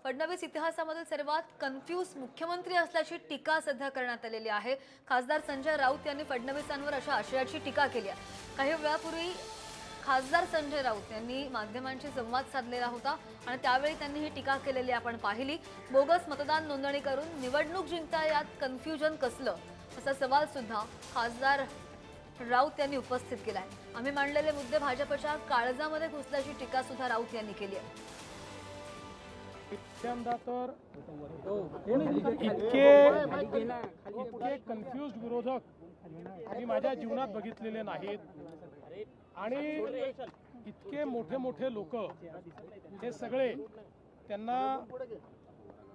फडणवीस इतिहासामधील सर्वात कन्फ्यूज मुख्यमंत्री असल्याची टीका सध्या करण्यात आलेली आहे। खासदार संजय राऊत यांनी फडणवीसांवर अशा आशयाची टीका केली आहे। काही वेळापूर्वी खासदार संजय राऊत यांनी माध्यमांशी संवाद साधलेला होता आणि त्यावेळी त्यांनी ही टीका केलेली आपण पाहिली। बोगस मतदान नोंदणी करून निवडणूक जिंकता यात कन्फ्युजन कसलं असा सवाल सुद्धा खासदार राऊत यांनी उपस्थित केला आहे। आम्ही मांडलेले मुद्दे भाजपच्या काळजामध्ये घुसल्याची टीका सुद्धा राऊत यांनी केली आहे। इतक्यांदा तर इतके कन्फ्युज्ड विरोधक मी माझ्या जीवनात बघितलेले नाहीत आणि इतके मोठे मोठे लोक हे सगळे त्यांना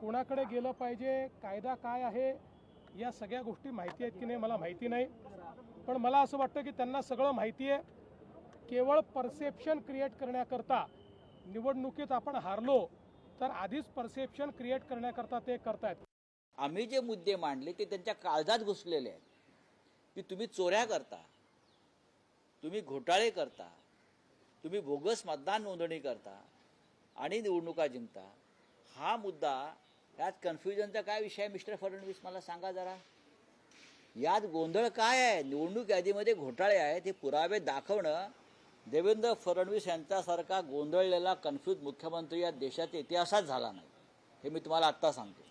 कोणाकडे गेलं पाहिजे, कायदा काय आहे, या सगळ्या गोष्टी माहिती आहेत की नाही मला माहिती नाही, पण मला असं वाटतं की त्यांना सगळं माहिती आहे। केवळ परसेप्शन क्रिएट करण्याकरता निवडणुकीत आपण हारलो तर आधीच परसेप्शन क्रिएट करण्याकरता ते करतायत। आम्ही जे मुद्दे मांडले ते त्यांच्या काळजात घुसलेले आहेत की तुम्ही चोऱ्या करता, तुम्ही घोटाळे करता, तुम्ही बोगस मतदान नोंदणी करता आणि निवडणुका जिंकता। हा मुद्दा, यात कन्फ्युजनचा काय विषय आहे मिस्टर फडणवीस, मला सांगा जरा। यात गोंधळ काय आहे? निवडणूक यादीमध्ये घोटाळे आहेत हे पुरावे दाखवणं देवेंद्र फडणवीस यांच्यासारखा गोंधळलेला कन्फ्यूज मुख्यमंत्री या देशाच्या इतिहासात झाला नाही, हे मी तुम्हाला आत्ता सांगतो।